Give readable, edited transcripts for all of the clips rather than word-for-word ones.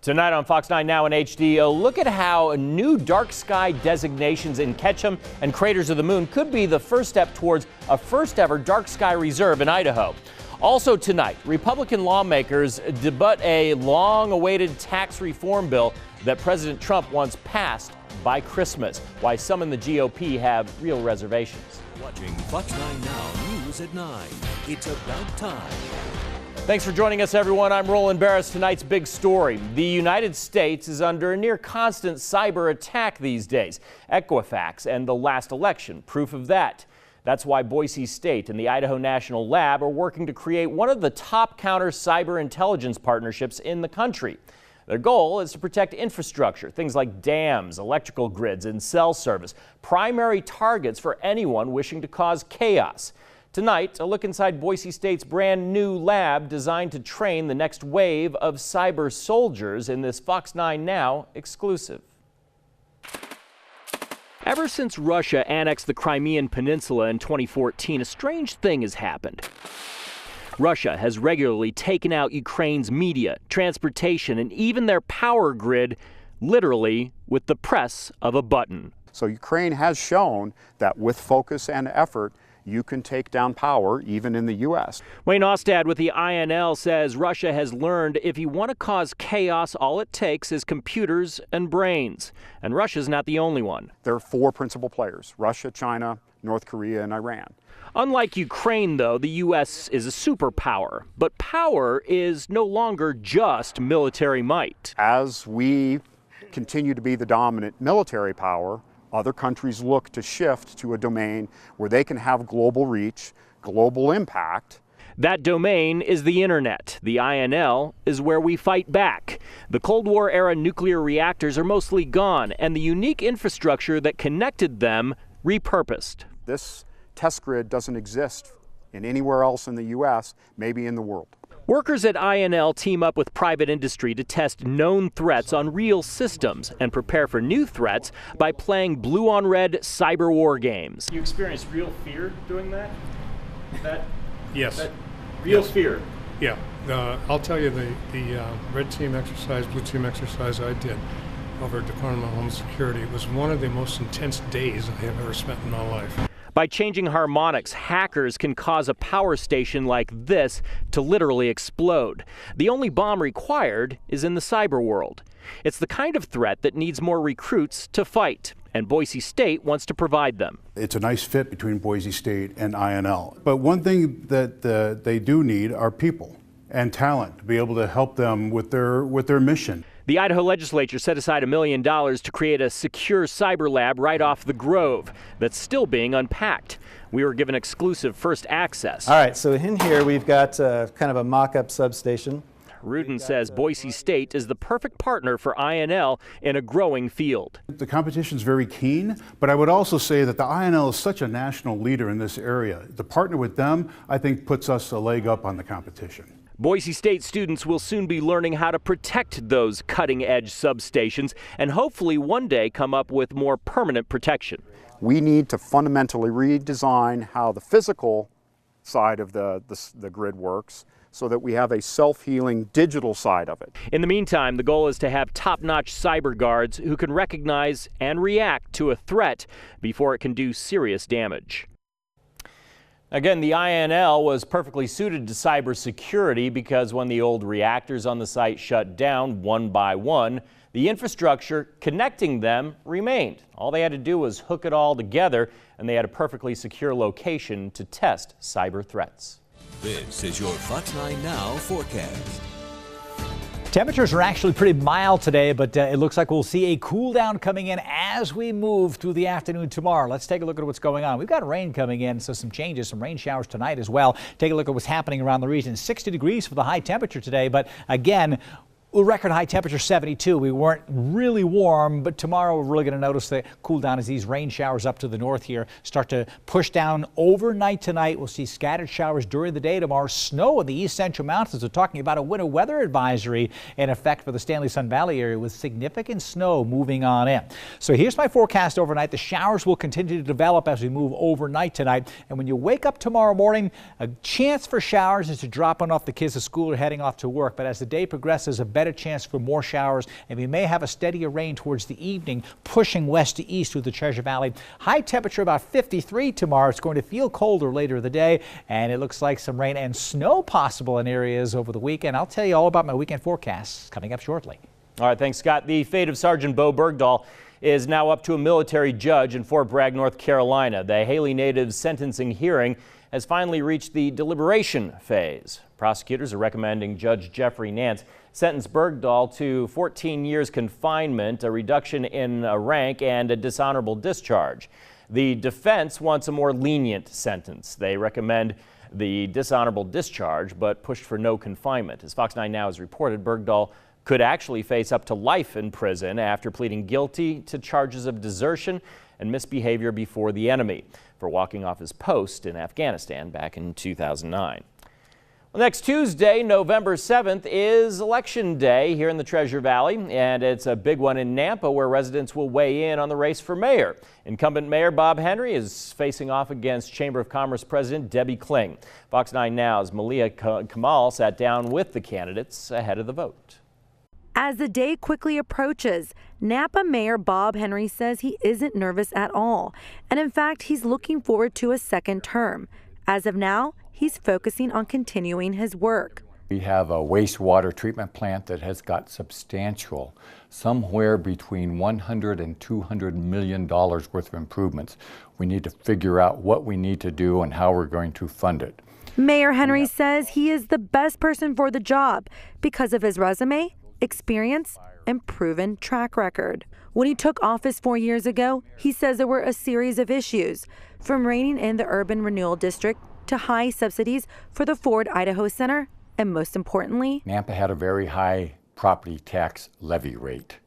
Tonight on Fox 9 Now in HD, a look at how new dark sky designations in Ketchum and Craters of the Moon could be the first step towards a first ever dark sky reserve in Idaho. Also tonight, Republican lawmakers debut a long-awaited tax reform bill that President Trump wants passed by Christmas. Why some in the GOP have real reservations. Watching Fox 9 Now News at 9. It's about time. Thanks for joining us, everyone. I'm Roland Barris. Tonight's big story. The United States is under a near constant cyber attack these days. Equifax and the last election, proof of that. That's why Boise State and the Idaho National Lab are working to create one of the top counter cyber intelligence partnerships in the country. Their goal is to protect infrastructure, things like dams, electrical grids, and cell service, primary targets for anyone wishing to cause chaos. Tonight, a look inside Boise State's brand new lab designed to train the next wave of cyber soldiers in this Fox 9 Now exclusive. Ever since Russia annexed the Crimean Peninsula in 2014, a strange thing has happened. Russia has regularly taken out Ukraine's media, transportation, and even their power grid, literally with the press of a button. So Ukraine has shown that with focus and effort, you can take down power, even in the U.S. Wayne Ostad with the INL says Russia has learned if you want to cause chaos, all it takes is computers and brains. And Russia's not the only one. There are four principal players: Russia, China, North Korea, and Iran. Unlike Ukraine, though, the U.S. is a superpower. But power is no longer just military might. As we continue to be the dominant military power, other countries look to shift to a domain where they can have global reach, global impact. That domain is the internet. The INL is where we fight back. The Cold War era nuclear reactors are mostly gone, and the unique infrastructure that connected them repurposed. This test grid doesn't exist in anywhere else in the U.S., maybe in the world. Workers at INL team up with private industry to test known threats on real systems and prepare for new threats by playing blue-on-red cyber war games. You experienced real fear doing that? Yes. Real fear? Yeah. I'll tell you, the red team exercise, blue team exercise I did over at Department of Homeland Security was one of the most intense days I have ever spent in my life. By changing harmonics, hackers can cause a power station like this to literally explode. The only bomb required is in the cyber world. It's the kind of threat that needs more recruits to fight, and Boise State wants to provide them. It's a nice fit between Boise State and INL. But one thing that they do need are people and talent to be able to help them with their mission. The Idaho legislature set aside $1 million to create a secure cyber lab right off the Grove that's still being unpacked. We were given exclusive first access. All right, so in here we've got kind of a mock-up substation. Rudin says Boise State is the perfect partner for INL in a growing field. The competition is very keen, but I would also say that the INL is such a national leader in this area. To partner with them, I think, puts us a leg up on the competition. Boise State students will soon be learning how to protect those cutting-edge substations and hopefully one day come up with more permanent protection. We need to fundamentally redesign how the physical side of the grid works so that we have a self-healing digital side of it. In the meantime, the goal is to have top-notch cyber guards who can recognize and react to a threat before it can do serious damage. Again, the INL was perfectly suited to cybersecurity because when the old reactors on the site shut down one by one, the infrastructure connecting them remained. All they had to do was hook it all together, and they had a perfectly secure location to test cyber threats. This is your Fox 9 Now forecast. Temperatures are actually pretty mild today, but it looks like we'll see a cool down coming in as we move through the afternoon tomorrow. Let's take a look at what's going on. We've got rain coming in, so some changes, some rain showers tonight as well. Take a look at what's happening around the region. 60 degrees for the high temperature today, but again, record high temperature 72. We weren't really warm, but tomorrow we're really going to notice the cool down as these rain showers up to the north here start to push down overnight tonight. We'll see scattered showers during the day tomorrow. Snow in the east central mountains. We're talking about a winter weather advisory in effect for the Stanley Sun Valley area with significant snow moving on in. So here's my forecast overnight. The showers will continue to develop as we move overnight tonight. And when you wake up tomorrow morning, a chance for showers as you're dropping off the kids to school or heading off to work. But as the day progresses, a better better chance for more showers, and we may have a steadier rain towards the evening, pushing west to east through the Treasure Valley. High temperature about 53 tomorrow. It's going to feel colder later in the day, and it looks like some rain and snow possible in areas over the weekend. I'll tell you all about my weekend forecasts coming up shortly. All right, thanks, Scott. The fate of Sergeant Bo Bergdahl is now up to a military judge in Fort Bragg, North Carolina. The Haley native's sentencing hearing has finally reached the deliberation phase. Prosecutors are recommending Judge Jeffrey Nance sentence Bergdahl to 14 years confinement, a reduction in rank, and a dishonorable discharge. The defense wants a more lenient sentence. They recommend the dishonorable discharge, but pushed for no confinement. As Fox 9 Now has reported, Bergdahl could actually face up to life in prison after pleading guilty to charges of desertion and misbehavior before the enemy for walking off his post in Afghanistan back in 2009. Well, next Tuesday, November 7th, is Election Day here in the Treasure Valley, and it's a big one in Nampa where residents will weigh in on the race for mayor. Incumbent Mayor Bob Henry is facing off against Chamber of Commerce President Debbie Kling. Fox 9 Now's Malia Kamal sat down with the candidates ahead of the vote. As the day quickly approaches, Nampa Mayor Bob Henry says he isn't nervous at all. And in fact, he's looking forward to a second term. As of now, he's focusing on continuing his work. We have a wastewater treatment plant that has got substantial, somewhere between $100 and $200 million worth of improvements. We need to figure out what we need to do and how we're going to fund it. Mayor Henry says he is the best person for the job because of his resume, experience, and proven track record. When he took office 4 years ago, he says there were a series of issues, from reining in the urban renewal district to high subsidies for the Ford Idaho Center, and most importantly, Nampa had a very high property tax levy rate.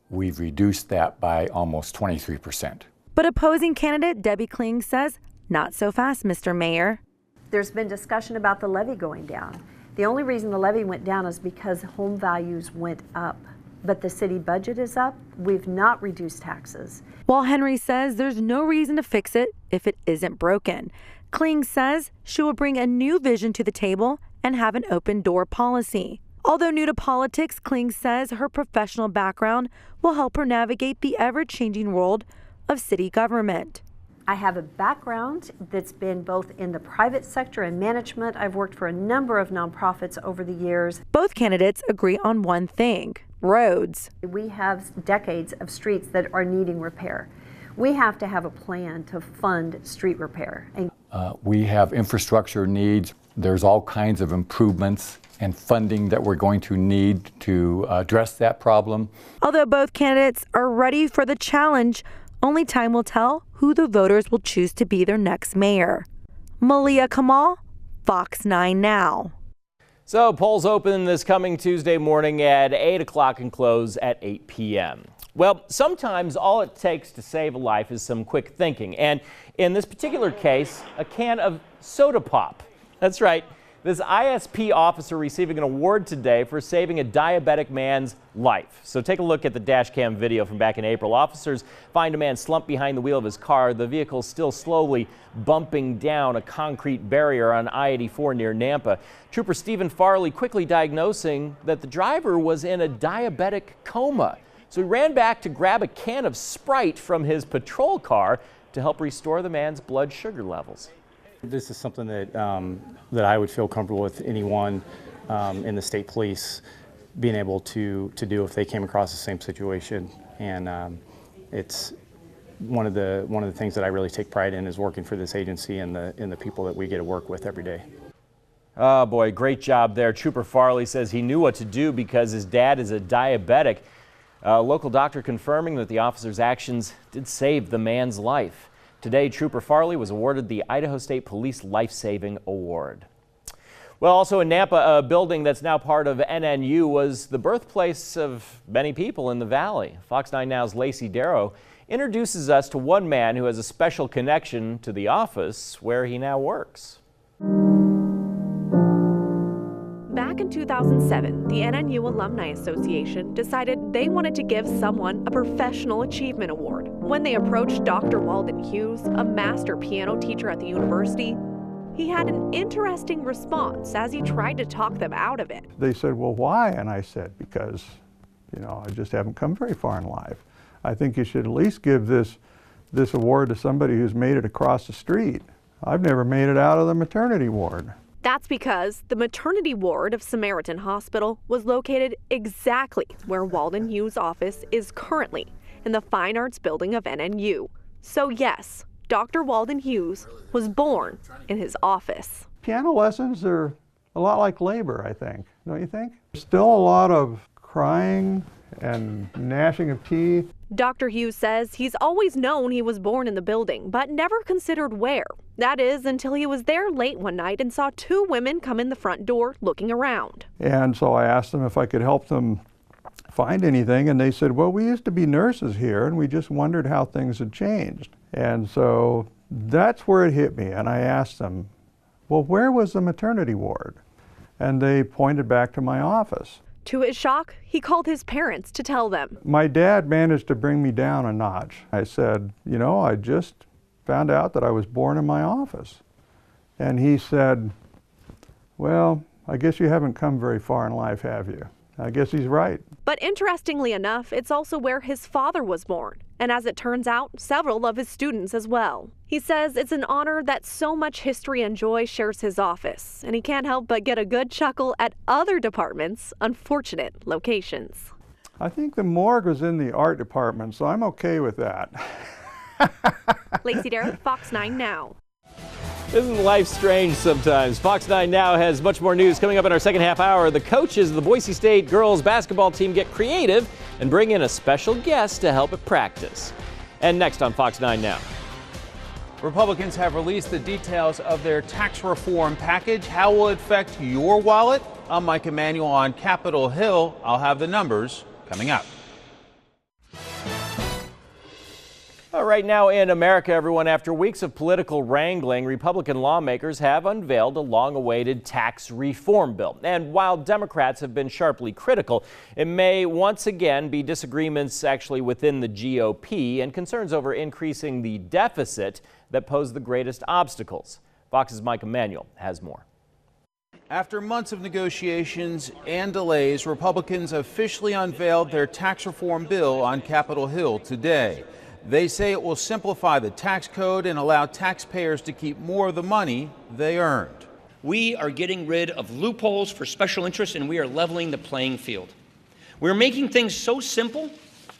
We've reduced that by almost 23%. But opposing candidate Debbie Kling says, not so fast, Mr. Mayor. There's been discussion about the levy going down. The only reason the levy went down is because home values went up. But the city budget is up. We've not reduced taxes. While Henry says there's no reason to fix it if it isn't broken, Kling says she will bring a new vision to the table and have an open door policy. Although new to politics, Kling says her professional background will help her navigate the ever-changing world of city government. I have a background that's been both in the private sector and management. I've worked for a number of nonprofits over the years. Both candidates agree on one thing: roads. We have decades of streets that are needing repair. We have to have a plan to fund street repair. We have infrastructure needs. There's all kinds of improvements and funding that we're going to need to address that problem. Although both candidates are ready for the challenge, only time will tell who the voters will choose to be their next mayor. Malia Kamal, Fox 9 Now. So polls open this coming Tuesday morning at 8 o'clock and close at 8 p.m. Well, sometimes all it takes to save a life is some quick thinking. And in this particular case, a can of soda pop. That's right. This ISP officer receiving an award today for saving a diabetic man's life. So take a look at the dash cam video from back in April. Officers find a man slumped behind the wheel of his car. The vehicle still slowly bumping down a concrete barrier on I-84 near Nampa. Trooper Stephen Farley quickly diagnosing that the driver was in a diabetic coma. So he ran back to grab a can of Sprite from his patrol car to help restore the man's blood sugar levels. This is something that that I would feel comfortable with anyone in the state police being able to do if they came across the same situation, and it's one of the things that I really take pride in is working for this agency and the people that we get to work with every day. Oh boy, great job there. Trooper Farley says he knew what to do because his dad is a diabetic. A local doctor confirming that the officer's actions did save the man's life. Today, Trooper Farley was awarded the Idaho State Police Life-Saving Award. Well, also in Nampa, a building that's now part of NNU was the birthplace of many people in the valley. Fox 9 Now's Lacey Darrow introduces us to one man who has a special connection to the office where he now works. Back in 2007, the NNU Alumni Association decided they wanted to give someone a Professional Achievement Award. When they approached Dr. Walden Hughes, a master piano teacher at the university, he had an interesting response as he tried to talk them out of it. They said, well, why? And I said, because, I just haven't come very far in life. I think you should at least give this award to somebody who's made it across the street. I've never made it out of the maternity ward. That's because the maternity ward of Samaritan Hospital was located exactly where Walden Hughes' office is currently, in the Fine Arts Building of NNU. So yes, Dr. Walden Hughes was born in his office. Piano lessons are a lot like labor, I think, don't you think? Still a lot of crying and gnashing of teeth. Dr. Hughes says he's always known he was born in the building, but never considered where. That is, until he was there late one night and saw two women come in the front door looking around. And so I asked them if I could help them find anything, and they said, well, we used to be nurses here, and we just wondered how things had changed. And so that's where it hit me, and I asked them, well, where was the maternity ward? And they pointed back to my office. To his shock, he called his parents to tell them. My dad managed to bring me down a notch. I said, I just found out that I was born in my office. And he said, well, I guess you haven't come very far in life, have you? I guess he's right. But interestingly enough, it's also where his father was born. And as it turns out, several of his students as well. He says it's an honor that so much history and joy shares his office, and he can't help but get a good chuckle at other departments' unfortunate locations. I think the morgue was in the art department, so I'm okay with that. Lacey Darrett, Fox 9 Now. Isn't life strange sometimes? Fox 9 Now has much more news coming up in our second half hour. The coaches of the Boise State girls basketball team get creative and bring in a special guest to help at practice. And next on Fox 9 Now. Republicans have released the details of their tax reform package. How will it affect your wallet? I'm Mike Emanuel on Capitol Hill. I'll have the numbers coming up. Right now in America, everyone, after weeks of political wrangling, Republican lawmakers have unveiled a long-awaited tax reform bill. And while Democrats have been sharply critical, it may once again be disagreements actually within the GOP and concerns over increasing the deficit that pose the greatest obstacles. Fox's Mike Emanuel has more. After months of negotiations and delays, Republicans officially unveiled their tax reform bill on Capitol Hill today. They say it will simplify the tax code and allow taxpayers to keep more of the money they earned. We are getting rid of loopholes for special interests, and we are leveling the playing field. We're making things so simple.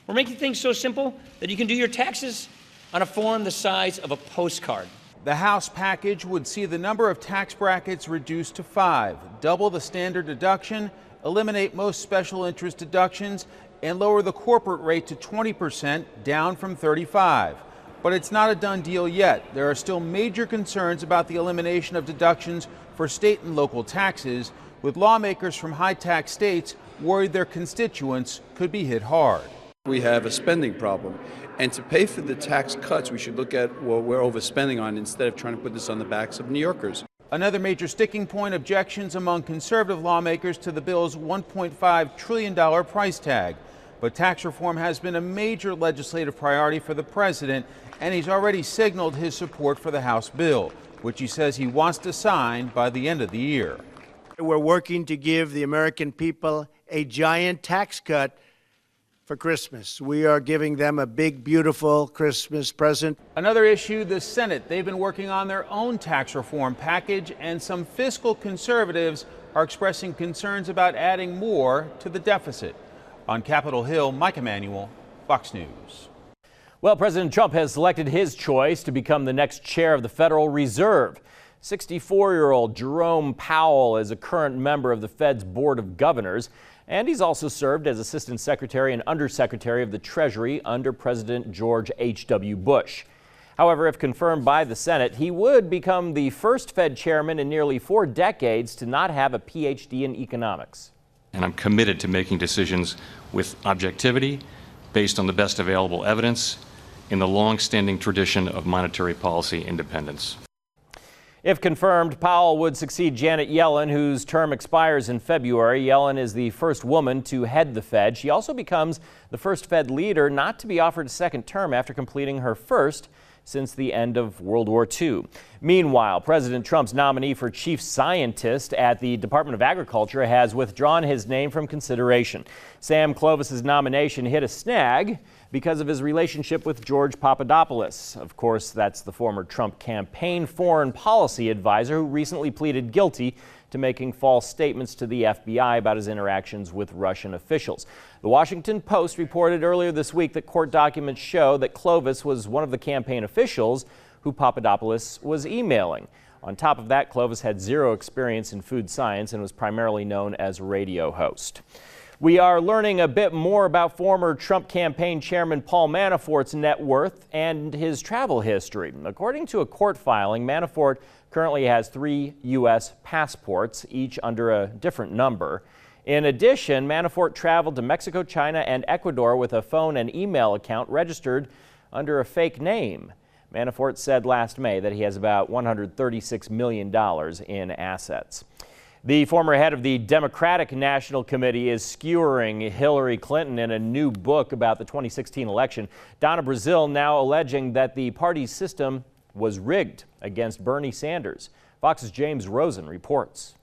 We're making things so simple that you can do your taxes on a form the size of a postcard. The House package would see the number of tax brackets reduced to 5, double the standard deduction, eliminate most special interest deductions, and lower the corporate rate to 20%, down from 35%. But it's not a done deal yet. There are still major concerns about the elimination of deductions for state and local taxes, with lawmakers from high-tax states worried their constituents could be hit hard. We have a spending problem, and to pay for the tax cuts, we should look at what we're overspending on instead of trying to put this on the backs of New Yorkers. Another major sticking point, objections among conservative lawmakers to the bill's $1.5 trillion price tag. But tax reform has been a major legislative priority for the president, and he's already signaled his support for the House bill, which he says he wants to sign by the end of the year. We're working to give the American people a giant tax cut for Christmas. We are giving them a big, beautiful Christmas present. Another issue, the Senate. They've been working on their own tax reform package, and some fiscal conservatives are expressing concerns about adding more to the deficit. On Capitol Hill, Mike Emanuel, Fox News. Well, President Trump has selected his choice to become the next chair of the Federal Reserve. 64-year-old Jerome Powell is a current member of the Fed's Board of Governors, and he's also served as Assistant Secretary and Undersecretary of the Treasury under President George H.W. Bush. However, if confirmed by the Senate, he would become the first Fed chairman in nearly 4 decades to not have a Ph.D. in economics. And I'm committed to making decisions with objectivity, based on the best available evidence, in the long-standing tradition of monetary policy independence. If confirmed, Powell would succeed Janet Yellen, whose term expires in February. Yellen is the first woman to head the Fed. She also becomes the first Fed leader not to be offered a second term after completing her first since the end of World War II. Meanwhile, President Trump's nominee for chief scientist at the Department of Agriculture has withdrawn his name from consideration. Sam Clovis's nomination hit a snag because of his relationship with George Papadopoulos. Of course, that's the former Trump campaign foreign policy advisor who recently pleaded guilty to making false statements to the FBI about his interactions with Russian officials. The Washington Post reported earlier this week that court documents show that Clovis was one of the campaign officials who Papadopoulos was emailing. On top of that, Clovis had zero experience in food science and was primarily known as a radio host. We are learning a bit more about former Trump campaign chairman Paul Manafort's net worth and his travel history. According to a court filing, Manafort currently has 3 U.S. passports, each under a different number. In addition, Manafort traveled to Mexico, China, and Ecuador with a phone and email account registered under a fake name. Manafort said last May that he has about $136 million in assets. The former head of the Democratic National Committee is skewering Hillary Clinton in a new book about the 2016 election. Donna Brazile now alleging that the party's system was rigged against Bernie Sanders. Fox's James Rosen reports.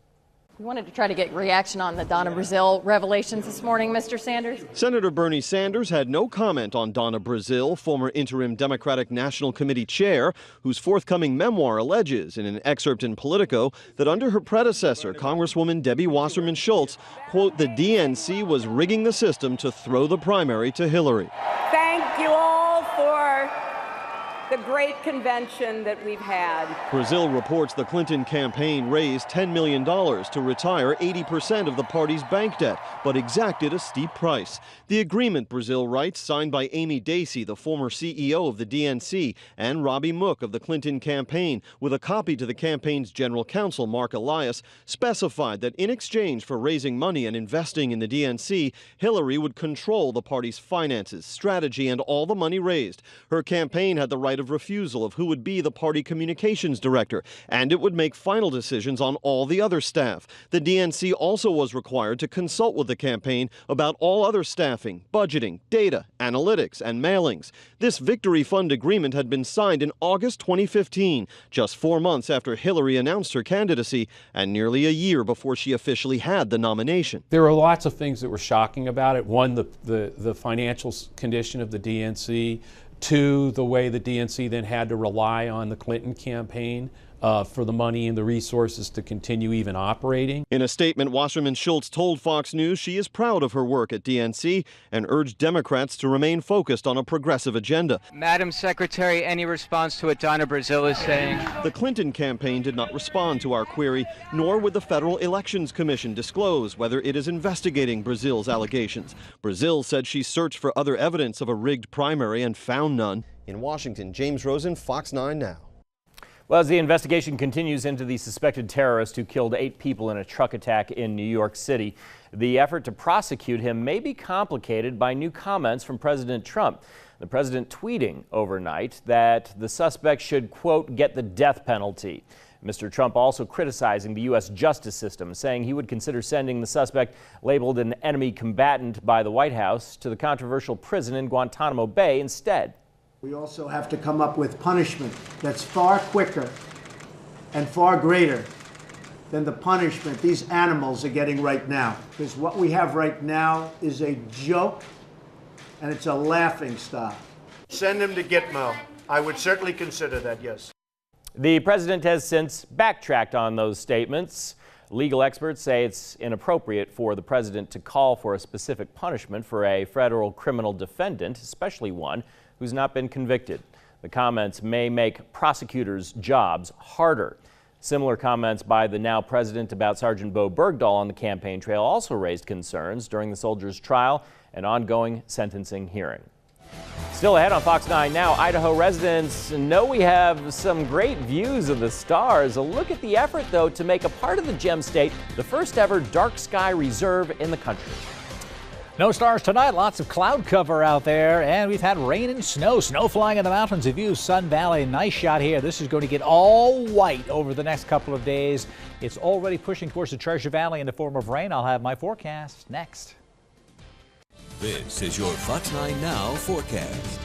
We wanted to try to get reaction on the Donna Brazile revelations this morning, Mr. Sanders. Senator Bernie Sanders had no comment on Donna Brazile, former interim Democratic National Committee chair, whose forthcoming memoir alleges in an excerpt in Politico that under her predecessor, Congresswoman Debbie Wasserman Schultz, quote, the DNC was rigging the system to throw the primary to Hillary. Thank you all for the great convention that we've had. Brazile reports the Clinton campaign raised $10 million to retire 80% of the party's bank debt, but exacted a steep price. The agreement, Brazile writes, signed by Amy Dacey, the former CEO of the DNC, and Robbie Mook of the Clinton campaign, with a copy to the campaign's general counsel, Mark Elias, specified that in exchange for raising money and investing in the DNC, Hillary would control the party's finances, strategy, and all the money raised. Her campaign had the right of refusal of who would be the party communications director, and it would make final decisions on all the other staff. The DNC also was required to consult with the campaign about all other staffing, budgeting, data, analytics, and mailings. This Victory Fund agreement had been signed in August 2015, just 4 months after Hillary announced her candidacy and nearly a year before she officially had the nomination. There were lots of things that were shocking about it. One, the financial condition of the DNC. 2, the way the DNC then had to rely on the Clinton campaign for the money and the resources to continue even operating. In a statement, Wasserman Schultz told Fox News she is proud of her work at DNC and urged Democrats to remain focused on a progressive agenda. Madam Secretary, any response to what Donna Brazile is saying? The Clinton campaign did not respond to our query, nor would the Federal Elections Commission disclose whether it is investigating Brazile's allegations. Brazile said she searched for other evidence of a rigged primary and found none. In Washington, James Rosen, Fox 9 Now. Well, as the investigation continues into the suspected terrorist who killed 8 people in a truck attack in New York City, the effort to prosecute him may be complicated by new comments from President Trump. The president tweeting overnight that the suspect should, quote, get the death penalty. Mr. Trump also criticizing the U.S. justice system, saying he would consider sending the suspect labeled an enemy combatant by the White House to the controversial prison in Guantanamo Bay instead. We also have to come up with punishment that's far quicker and far greater than the punishment these animals are getting right now. Because what we have right now is a joke, and it's a laughing stock. Send him to Gitmo. I would certainly consider that, yes. The president has since backtracked on those statements. Legal experts say it's inappropriate for the president to call for a specific punishment for a federal criminal defendant, especially one who's not been convicted. The comments may make prosecutors' jobs harder. Similar comments by the now president about Sergeant Bo Bergdahl on the campaign trail also raised concerns during the soldier's trial and ongoing sentencing hearing. Still ahead on Fox 9 Now, Idaho residents know we have some great views of the stars. A look at the effort, though, to make a part of the Gem State the first ever dark sky reserve in the country. No stars tonight, lots of cloud cover out there, and we've had rain and snow flying in the mountains. A view of Sun Valley, nice shot here. This is going to get all white over the next couple of days. It's already pushing towards the Treasure Valley in the form of rain. I'll have my forecast next. This is your Fox 9 Now forecast.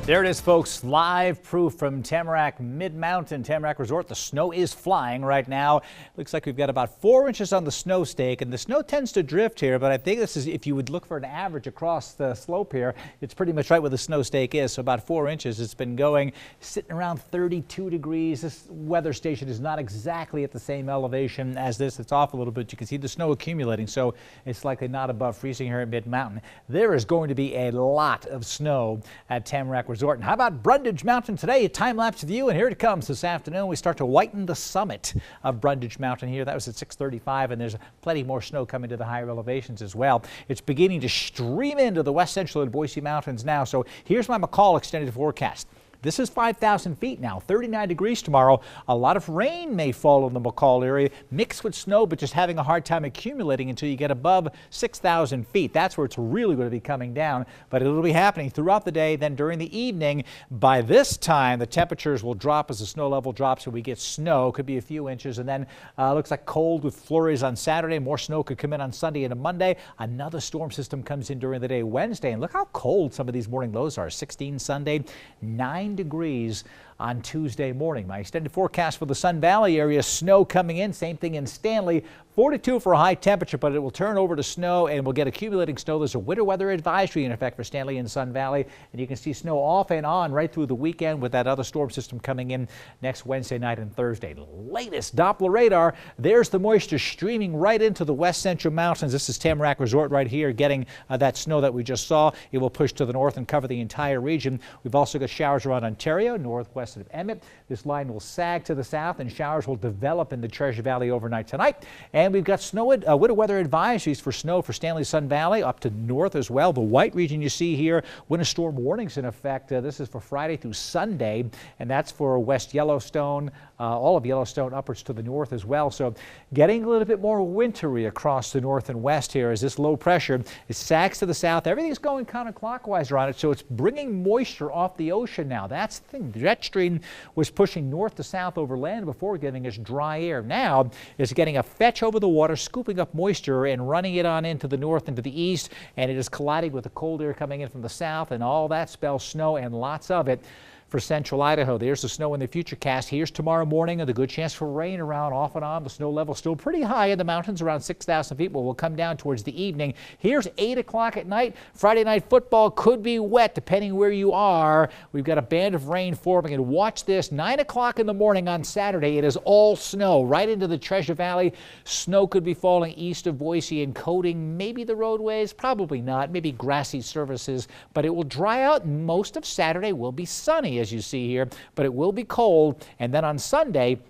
There it is, folks. Live proof from Tamarack Mid-Mountain, Tamarack Resort. The snow is flying right now. Looks like we've got about 4 inches on the snow stake, and the snow tends to drift here, but I think this is, if you would look for an average across the slope here, it's pretty much right where the snow stake is, so about 4 inches. It's been going, sitting around 32 degrees. This weather station is not exactly at the same elevation as this. It's off a little bit. You can see the snow accumulating, so it's likely not above freezing here at Mid-Mountain. There is going to be a lot of snow at Tamarack Resort. And how about Brundage Mountain today? A time-lapse view, and here it comes this afternoon. We start to whiten the summit of Brundage Mountain here. That was at 6:35, and there's plenty more snow coming to the higher elevations as well. It's beginning to stream into the west central and Boise Mountains now. So here's my McCall extended forecast. This is 5,000 feet now, 39 degrees tomorrow. A lot of rain may fall in the McCall area, mixed with snow, but just having a hard time accumulating until you get above 6,000 feet. That's where it's really going to be coming down, but it'll be happening throughout the day. Then during the evening, by this time, the temperatures will drop as the snow level drops and we get snow. Could be a few inches, and then looks like cold with flurries on Saturday. More snow could come in on Sunday and a Monday. Another storm system comes in during the day Wednesday, and look how cold some of these morning lows are. 16 Sunday, 9 degrees on Tuesday morning. My extended forecast for the Sun Valley area, snow coming in. Same thing in Stanley. 42 for a high temperature, but it will turn over to snow and we'll get accumulating snow. There's a winter weather advisory in effect for Stanley and Sun Valley, and you can see snow off and on right through the weekend with that other storm system coming in next Wednesday night and Thursday. Latest Doppler radar, there's the moisture streaming right into the west central mountains. This is Tamarack Resort right here getting that snow that we just saw. It will push to the north and cover the entire region. We've also got showers around Ontario, northwest of Emmett. This line will sag to the south and showers will develop in the Treasure Valley overnight tonight. And we've got winter weather advisories for snow for Stanley, Sun Valley, up to north as well. The white region you see here, winter storm warnings in effect. This is for Friday through Sunday, and that's for West Yellowstone, all of Yellowstone upwards to the north as well. So getting a little bit more wintry across the north and west here as this low pressure, it sags to the south. Everything's going counterclockwise around it, so it's bringing moisture off the ocean now. That's the thing. The jet stream was pushing north to south over land before, giving us dry air. Now it's getting a fetch over the water, scooping up moisture and running it on into the north and to the east, and it is colliding with the cold air coming in from the south, and all that spells snow, and lots of it for central Idaho. There's the snow in the future cast. Here's tomorrow morning, and a good chance for rain around off and on. The snow level still pretty high in the mountains, around 6,000 feet, but will come down towards the evening. Here's 8 o'clock at night. Friday night football could be wet depending where you are. We've got a band of rain forming, and watch this. 9 o'clock in the morning on Saturday, it is all snow right into the Treasure Valley. Snow could be falling east of Boise and coating maybe the roadways, probably not, maybe grassy surfaces, but it will dry out. Most of Saturday will be sunny, as you see here, but it will be cold. And then on Sunday,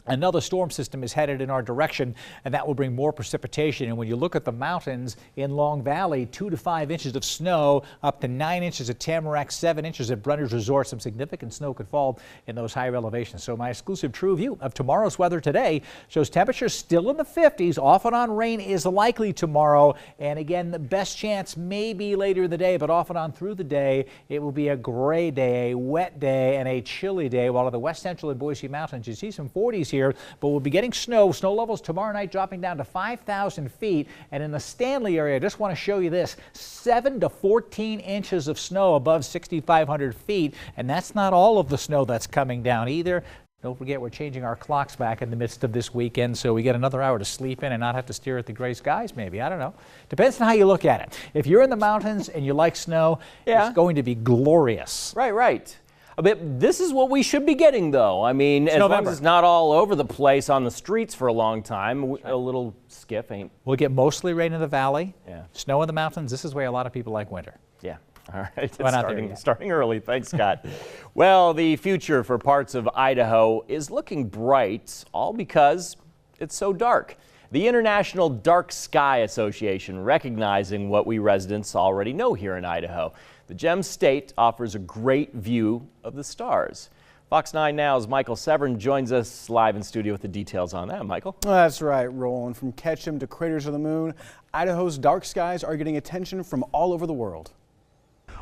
another storm system is headed in our direction, and that will bring more precipitation. And when you look at the mountains in Long Valley, 2 to 5 inches of snow, up to 9 inches at Tamarack, 7 inches at Brundage Resort. Some significant snow could fall in those higher elevations. So my exclusive true view of tomorrow's weather today shows temperatures still in the 50s. Off and on rain is likely tomorrow. And again, the best chance may be later in the day, but off and on through the day, it will be a gray day, a wet day, and a chilly day. While in the west central and Boise Mountains, you see some 40s here. But we'll be getting snow levels tomorrow night dropping down to 5,000 feet. And in the Stanley area, I just want to show you this, 7 to 14 inches of snow above 6,500 feet. And that's not all of the snow that's coming down either. Don't forget, we're changing our clocks back in the midst of this weekend, so we get another hour to sleep in and not have to stare at the gray skies, maybe. I don't know. Depends on how you look at it. If you're in the mountains and you like snow, it's going to be little Right. But this is what we should be getting, though. I mean, as long as it's not all over the place on the streets for a long time, a little skiff ain't. We'll get mostly rain in the valley, snow in the mountains. This is where a lot of people like winter. Yeah. All right. Starting early. Thanks, Scott. Well, the future for parts of Idaho is looking bright, all because it's so dark. The International Dark Sky Association recognizing what we residents already know here in Idaho. The Gem State offers a great view of the stars. Fox 9 Now's Michael Severn joins us live in studio with the details on that. Michael? That's right, Roland. From Ketchum to Craters of the Moon, Idaho's dark skies are getting attention from all over the world.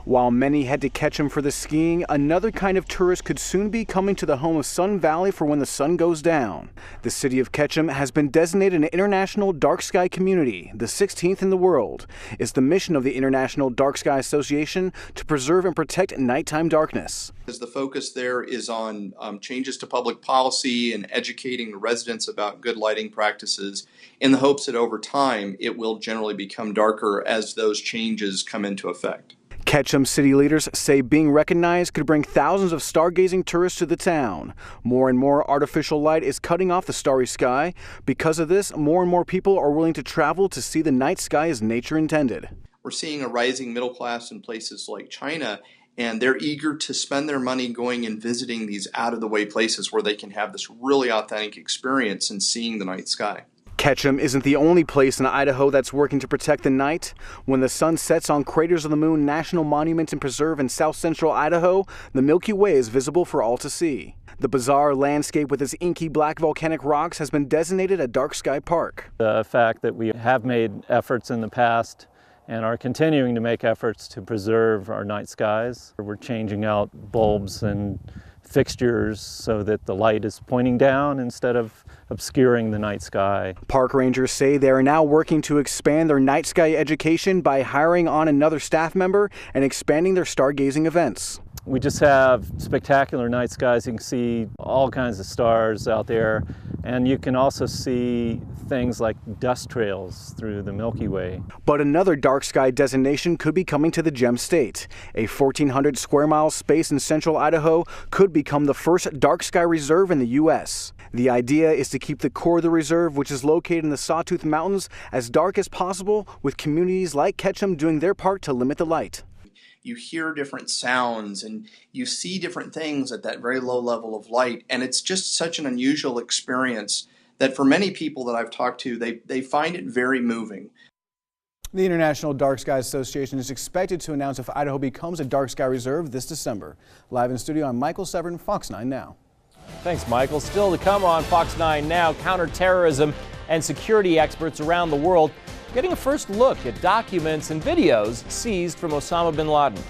While many head to Ketchum for the skiing, another kind of tourist could soon be coming to the home of Sun Valley for when the sun goes down. The city of Ketchum has been designated an international dark sky community, the 16th in the world. It's the mission of the International Dark Sky Association to preserve and protect nighttime darkness. As the focus there is on changes to public policy and educating the residents about good lighting practices in the hopes that over time it will generally become darker as those changes come into effect. Ketchum city leaders say being recognized could bring thousands of stargazing tourists to the town. More and more artificial light is cutting off the starry sky. Because of this, more and more people are willing to travel to see the night sky as nature intended. We're seeing a rising middle class in places like China, and they're eager to spend their money going and visiting these out-of-the-way places where they can have this really authentic experience in seeing the night sky. Ketchum isn't the only place in Idaho that's working to protect the night. When the sun sets on Craters of the Moon National Monument and Preserve in south central Idaho, the Milky Way is visible for all to see. The bizarre landscape with its inky black volcanic rocks has been designated a dark sky park. The fact that we have made efforts in the past and are continuing to make efforts to preserve our night skies. We're changing out bulbs and fixtures so that the light is pointing down instead of obscuring the night sky. Park rangers say they are now working to expand their night sky education by hiring on another staff member and expanding their stargazing events. We just have spectacular night skies. You can see all kinds of stars out there, and you can also see things like dust trails through the Milky Way. But another dark sky designation could be coming to the Gem State. A 1,400 square mile space in central Idaho could become the first dark sky reserve in the U.S. The idea is to keep the core of the reserve, which is located in the Sawtooth Mountains, as dark as possible, with communities like Ketchum doing their part to limit the light. You hear different sounds and you see different things at that very low level of light, and it's just such an unusual experience that for many people that I've talked to, they find it very moving. The International Dark Sky Association is expected to announce if Idaho becomes a dark sky reserve this December. Live in studio, I'm Michael Severn, Fox 9 Now. Thanks, Michael. Still to come on Fox 9 Now, counterterrorism and security experts around the world getting a first look at documents and videos seized from Osama bin Laden.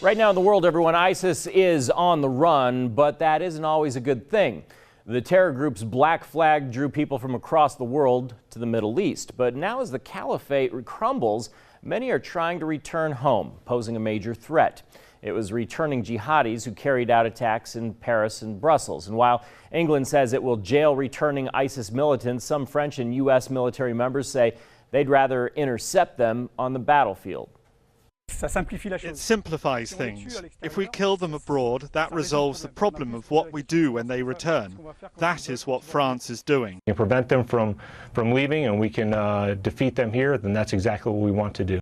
Right now in the world, everyone, ISIS is on the run, but that isn't always a good thing. The terror group's black flag drew people from across the world to the Middle East. But now as the caliphate crumbles, many are trying to return home, posing a major threat. It was returning jihadis who carried out attacks in Paris and Brussels. And while England says it will jail returning ISIS militants, some French and U.S. military members say they'd rather intercept them on the battlefield. It simplifies things. If we kill them abroad, that resolves the problem of what we do when they return. That is what France is doing. We can prevent them from leaving, and we can defeat them here, then that's exactly what we want to do.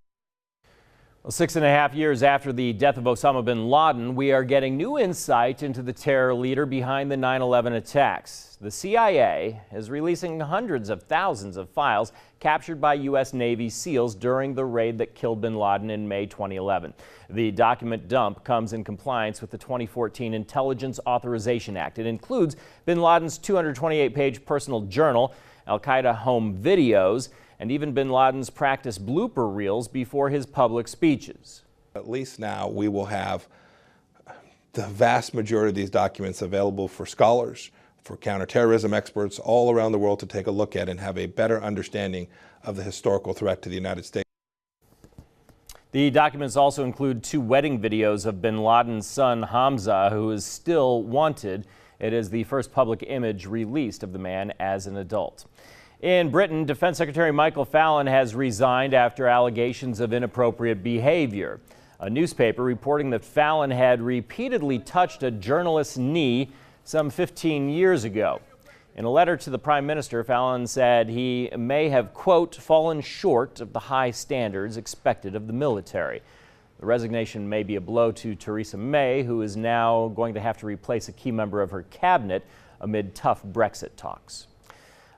Well, 6.5 years after the death of Osama bin Laden, we are getting new insight into the terror leader behind the 9/11 attacks. The CIA is releasing hundreds of thousands of files captured by U.S. Navy SEALs during the raid that killed bin Laden in May 2011. The document dump comes in compliance with the 2014 Intelligence Authorization Act. It includes bin Laden's 228-page personal journal, al-Qaeda home videos, and even bin Laden's practice blooper reels before his public speeches. At least now we will have the vast majority of these documents available for scholars, for counterterrorism experts all around the world to take a look at and have a better understanding of the historical threat to the United States. The documents also include 2 wedding videos of bin Laden's son Hamza, who is still wanted. It is the first public image released of the man as an adult. In Britain, Defense Secretary Michael Fallon has resigned after allegations of inappropriate behavior. A newspaper reporting that Fallon had repeatedly touched a journalist's knee some 15 years ago. In a letter to the Prime Minister, Fallon said he may have, quote, fallen short of the high standards expected of the military. The resignation may be a blow to Theresa May, who is now going to have to replace a key member of her cabinet amid tough Brexit talks.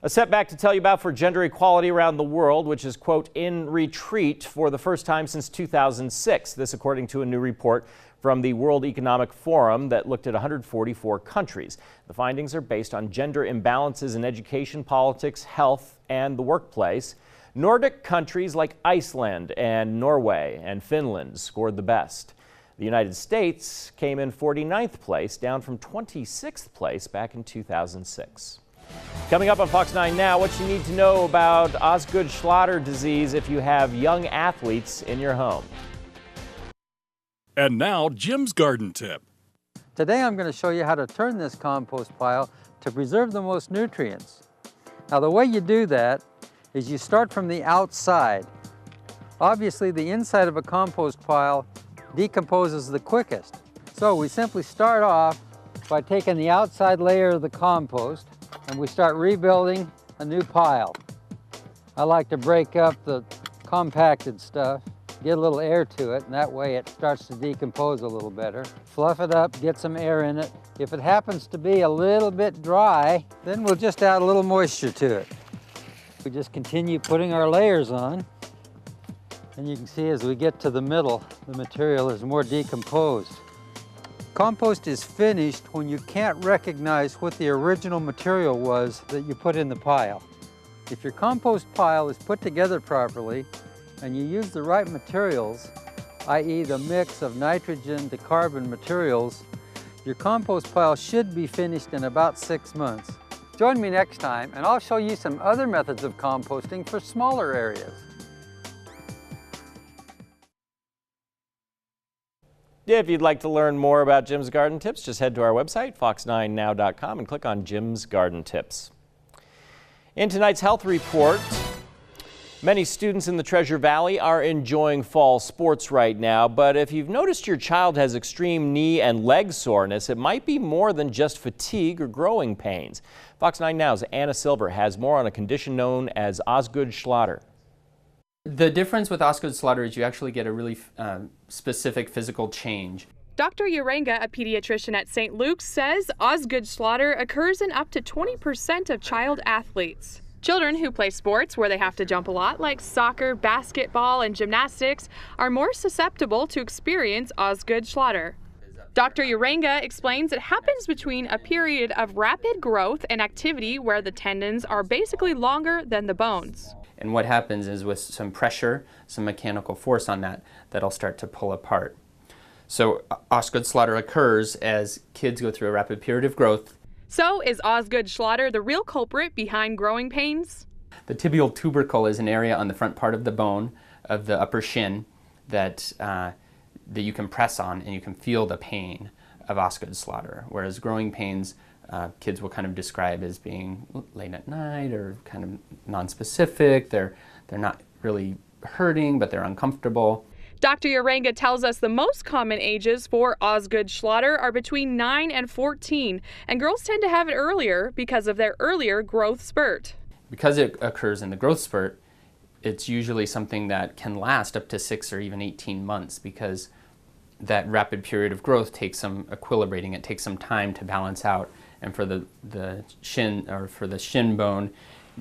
A setback to tell you about for gender equality around the world, which is, quote, in retreat for the first time since 2006. This according to a new report from the World Economic Forum that looked at 144 countries. The findings are based on gender imbalances in education, politics, health, and the workplace. Nordic countries like Iceland and Norway and Finland scored the best. The United States came in 49th place, down from 26th place back in 2006. Coming up on Fox 9 Now, what you need to know about Osgood-Schlatter disease if you have young athletes in your home. And now, Jim's garden tip. Today I'm going to show you how to turn this compost pile to preserve the most nutrients. Now the way you do that is you start from the outside. Obviously the inside of a compost pile decomposes the quickest. So we simply start off by taking the outside layer of the compost and we start rebuilding a new pile. I like to break up the compacted stuff, get a little air to it, and that way it starts to decompose a little better. Fluff it up, get some air in it. If it happens to be a little bit dry, then we'll just add a little moisture to it. We just continue putting our layers on, and you can see as we get to the middle, the material is more decomposed. Compost is finished when you can't recognize what the original material was that you put in the pile. If your compost pile is put together properly and you use the right materials, i.e. the mix of nitrogen to carbon materials, your compost pile should be finished in about 6 months. Join me next time and I'll show you some other methods of composting for smaller areas. If you'd like to learn more about Jim's Garden Tips, just head to our website, fox9now.com, and click on Jim's Garden Tips. In tonight's health report, many students in the Treasure Valley are enjoying fall sports right now, but if you've noticed your child has extreme knee and leg soreness, it might be more than just fatigue or growing pains. Fox 9 Now's Anna Silver has more on a condition known as Osgood-Schlatter. The difference with Osgood-Schlatter is you actually get a really specific physical change. Dr. Uranga, a pediatrician at St. Luke's, says Osgood-Schlatter occurs in up to 20% of child athletes. Children who play sports where they have to jump a lot, like soccer, basketball, and gymnastics, are more susceptible to experience Osgood-Schlatter. Dr. Uranga explains it happens between a period of rapid growth and activity where the tendons are basically longer than the bones. And what happens is with some pressure, some mechanical force on that, that'll start to pull apart. So Osgood-Schlatter occurs as kids go through a rapid period of growth. So is Osgood-Schlatter the real culprit behind growing pains? The tibial tubercle is an area on the front part of the bone of the upper shin that you can press on and you can feel the pain of Osgood-Schlatter, whereas growing pains kids will kind of describe as being late at night or kind of nonspecific. They're not really hurting, but they're uncomfortable. Dr. Uranga tells us the most common ages for Osgood-Schlatter are between 9 and 14, and girls tend to have it earlier because of their earlier growth spurt. Because it occurs in the growth spurt, it's usually something that can last up to 6 or even 18 months because that rapid period of growth takes some equilibrating. It takes some time to balance out, and for the shin or for the shin bone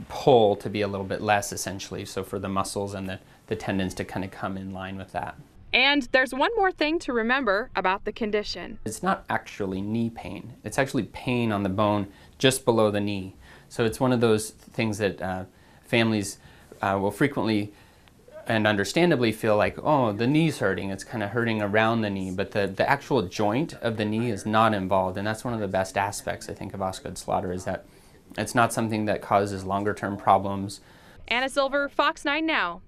pull to be a little bit less, essentially. So for the muscles and the tendons to kind of come in line with that. And there's one more thing to remember about the condition. It's not actually knee pain. It's actually pain on the bone just below the knee. So it's one of those things that families will frequently and understandably feel like, oh, the knee's hurting. It's kind of hurting around the knee, but the actual joint of the knee is not involved. And that's one of the best aspects, I think, of Osgood-Schlatter is that it's not something that causes longer-term problems. Anna Silver, Fox 9 Now.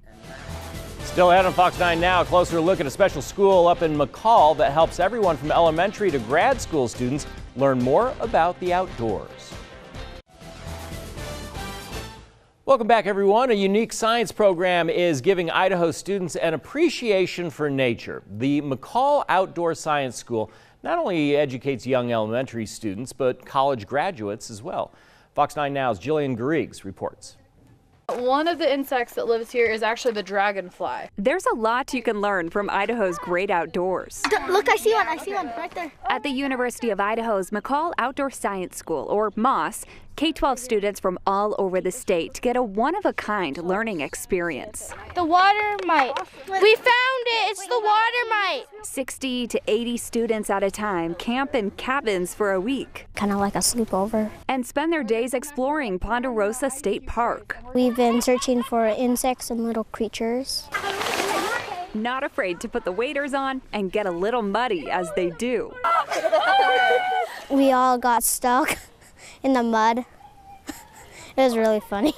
Still ahead on Fox 9 Now, a closer look at a special school up in McCall that helps everyone from elementary to grad school students learn more about the outdoors. Welcome back, everyone. A unique science program is giving Idaho students an appreciation for nature. The McCall Outdoor Science School not only educates young elementary students, but college graduates as well. Fox 9 Now's Jillian Garrigues reports. One of the insects that lives here is actually the dragonfly. There's a lot you can learn from Idaho's great outdoors. Look, I see one right there. At the University of Idaho's McCall Outdoor Science School, or MOSS, K-12 students from all over the state get a one-of-a-kind learning experience. The water mite. We found it. It's the water mite. 60 to 80 students at a time camp in cabins for a week. Kind of like a sleepover. And spend their days exploring Ponderosa State Park. We've been searching for insects and little creatures. Not afraid to put the waders on and get a little muddy as they do. We all got stuck in the mud. It was really funny.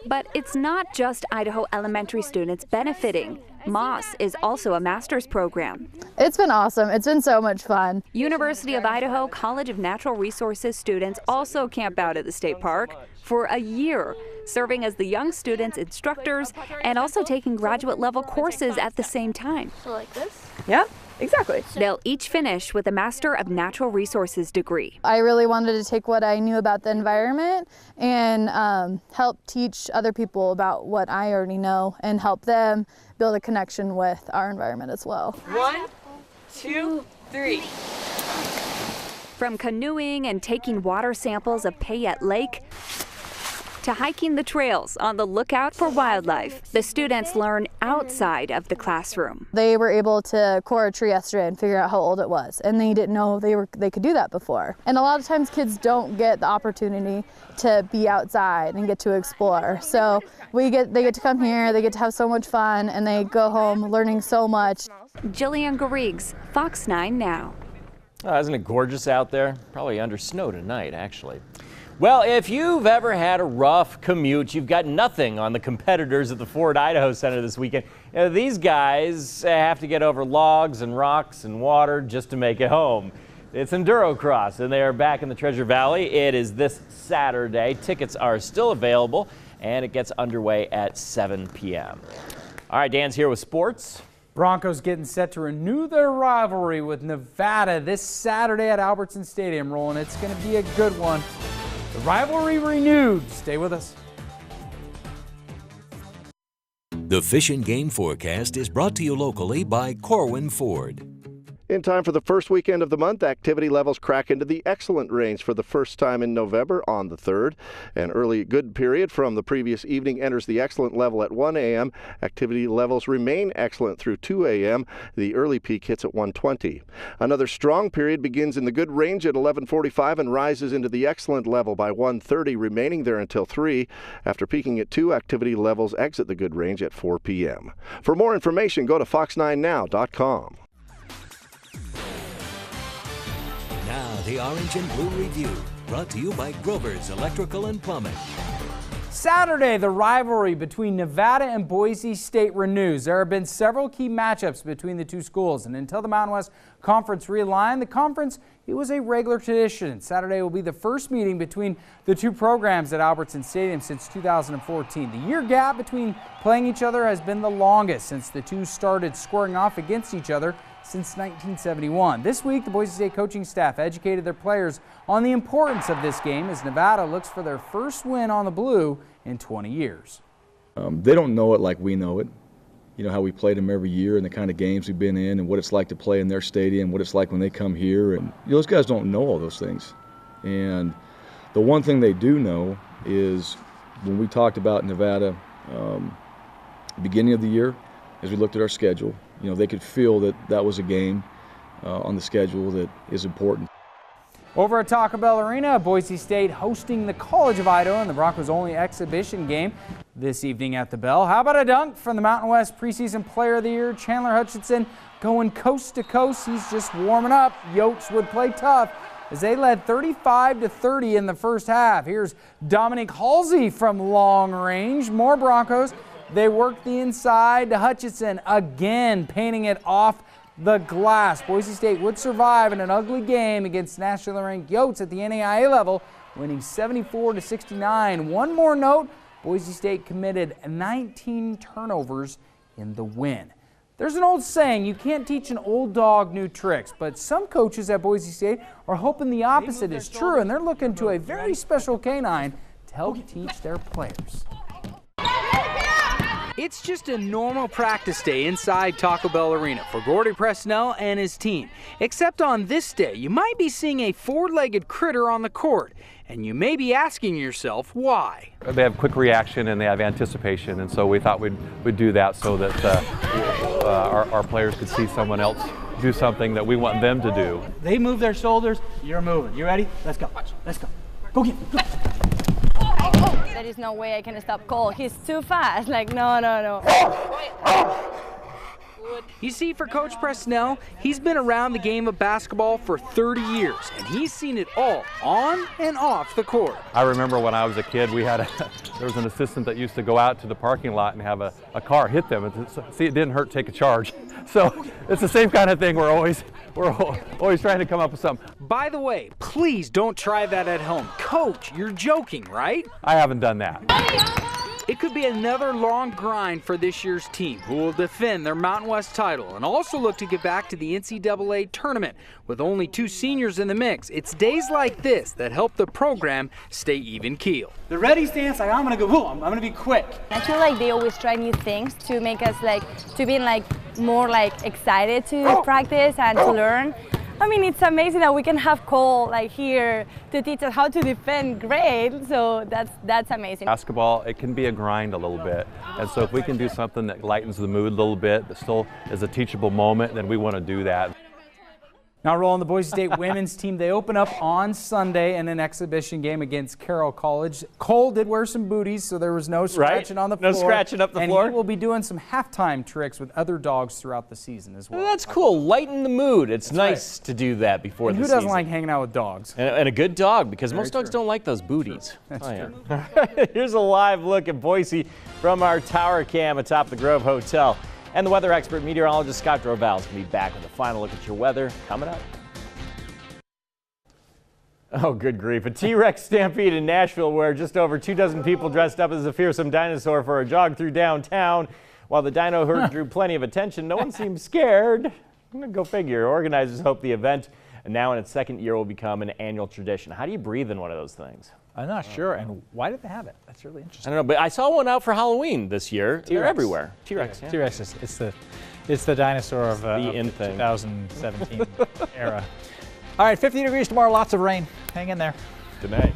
But it's not just Idaho elementary students benefiting. Moss is also a master's program. It's been awesome. It's been so much fun. University of Idaho College of Natural Resources students also camp out at the state park for a year, serving as the young students' instructors and also taking graduate level courses at the same time. So like this? Yep. Exactly. They'll each finish with a Master of Natural Resources degree. I really wanted to take what I knew about the environment and help teach other people about what I already know and help them build a connection with our environment as well. 1, 2, 3. From canoeing and taking water samples of Payette Lake to hiking the trails on the lookout for wildlife, the students learn outside of the classroom. They were able to core a tree yesterday and figure out how old it was, and they didn't know they could do that before. And a lot of times kids don't get the opportunity to be outside and get to explore. So they get to come here, they get to have so much fun, and they go home learning so much. Jillian Garrigues, Fox 9 Now. Oh, isn't it gorgeous out there? Probably under snow tonight, actually. Well, if you've ever had a rough commute, you've got nothing on the competitors at the Ford Idaho Center this weekend. These guys have to get over logs and rocks and water just to make it home. It's Endurocross, and they are back in the Treasure Valley. It is this Saturday. Tickets are still available, and it gets underway at 7 p.m. All right, Dan's here with sports. Broncos getting set to renew their rivalry with Nevada this Saturday at Albertson Stadium, Roland. It's going to be a good one. The rivalry renewed. Stay with us. The Fish and Game Forecast is brought to you locally by Corwin Ford. In time for the first weekend of the month, activity levels crack into the excellent range for the first time in November on the 3rd. An early good period from the previous evening enters the excellent level at 1 a.m. Activity levels remain excellent through 2 a.m. The early peak hits at 1:20. Another strong period begins in the good range at 11:45 and rises into the excellent level by 1:30, remaining there until 3. After peaking at 2, activity levels exit the good range at 4 p.m. For more information, go to fox9now.com. Now, the Orange and Blue Review, brought to you by Grover's Electrical and Plumbing. Saturday, the rivalry between Nevada and Boise State renews. There have been several key matchups between the two schools, and until the Mountain West Conference realigned the conference, it was a regular tradition. Saturday will be the first meeting between the two programs at Albertson Stadium since 2014. The year gap between playing each other has been the longest since the two started squaring off against each other since 1971. This week, the Boise State coaching staff educated their players on the importance of this game as Nevada looks for their first win on the Blue in 20 years. They don't know it like we know it. You know, how we played them every year and the kind of games we've been in and what it's like to play in their stadium, what it's like when they come here. And those guys don't know all those things. And the one thing they do know is when we talked about Nevada beginning of the year, as we looked at our schedule, you know, they could feel that that was a game on the schedule that is important. Over at Taco Bell Arena, Boise State hosting the College of Idaho in the Broncos' only exhibition game this evening at the Bell. How about a dunk from the Mountain West preseason player of the year, Chandler Hutchinson, going coast to coast. He's just warming up. Yotes would play tough as they led 35-30 in the first half. Here's Dominic Halsey from long range. More Broncos. They work the inside to Hutchinson, again painting it off the glass. Boise State would survive in an ugly game against nationally ranked Yotes at the NAIA level, winning 74-69. One more note, Boise State committed 19 turnovers in the win. There's an old saying, you can't teach an old dog new tricks, but some coaches at Boise State are hoping the opposite is true, and they're looking to a very special canine to help teach their players. It's just a normal practice day inside Taco Bell Arena for Gordy Presnell and his team. Except on this day, you might be seeing a four-legged critter on the court. and you may be asking yourself why. They have quick reaction and they have anticipation, and so we thought we'd do that so that our players could see someone else do something that we want them to do. They move their shoulders, you're moving. You ready? Let's go. Let's go. Go get it. There is no way I can stop Cole. He's too fast. Like, no. You see, for Coach Presnell, he's been around the game of basketball for 30 years, and he's seen it all on and off the court. I remember when I was a kid, there was an assistant that used to go out to the parking lot and have a car hit them. And see, it didn't hurt to take a charge. So it's the same kind of thing. We're always trying to come up with something. By the way, please don't try that at home. Coach, you're joking, right? I haven't done that. It could be another long grind for this year's team, who will defend their Mountain West title and also look to get back to the NCAA tournament. With only 2 seniors in the mix, it's days like this that help the program stay even keel. The ready stance, like I'm gonna go, whoa, I'm gonna be quick. I feel like they always try new things to make us to be more excited to practice and to learn. I mean, it's amazing that we can have Cole here to teach us how to defend great, so that's amazing. Basketball, it can be a grind a little bit, and so if we can do something that lightens the mood a little bit, that still is a teachable moment, then we want to do that. Now rolling the Boise State women's team, they open up on Sunday in an exhibition game against Carroll College. Cole did wear some booties, so there was no scratching on the floor. No scratching up the floor. And he will be doing some halftime tricks with other dogs throughout the season as well. That's cool. Lighten the mood. It's nice to do that before the season. Who doesn't like hanging out with dogs? And a good dog, because most dogs don't like those booties. That's true. Here's a live look at Boise from our tower cam atop the Grove Hotel. And the weather expert meteorologist Scott Dorval is going to be back with a final look at your weather coming up. Oh, good grief. A T-Rex stampede in Nashville where just over 24 people dressed up as a fearsome dinosaur for a jog through downtown. While the dino herd drew plenty of attention, no one seemed scared. Go figure. Organizers hope the event, now in its 2nd year, will become an annual tradition. How do you breathe in one of those things? I'm not sure. And why did they have it? That's really interesting. I don't know, but I saw one out for Halloween this year. They're everywhere. T-Rex. Yeah. T-Rex it's the dinosaur of the 2017 era. All right, 50 degrees tomorrow, lots of rain. Hang in there. Good night.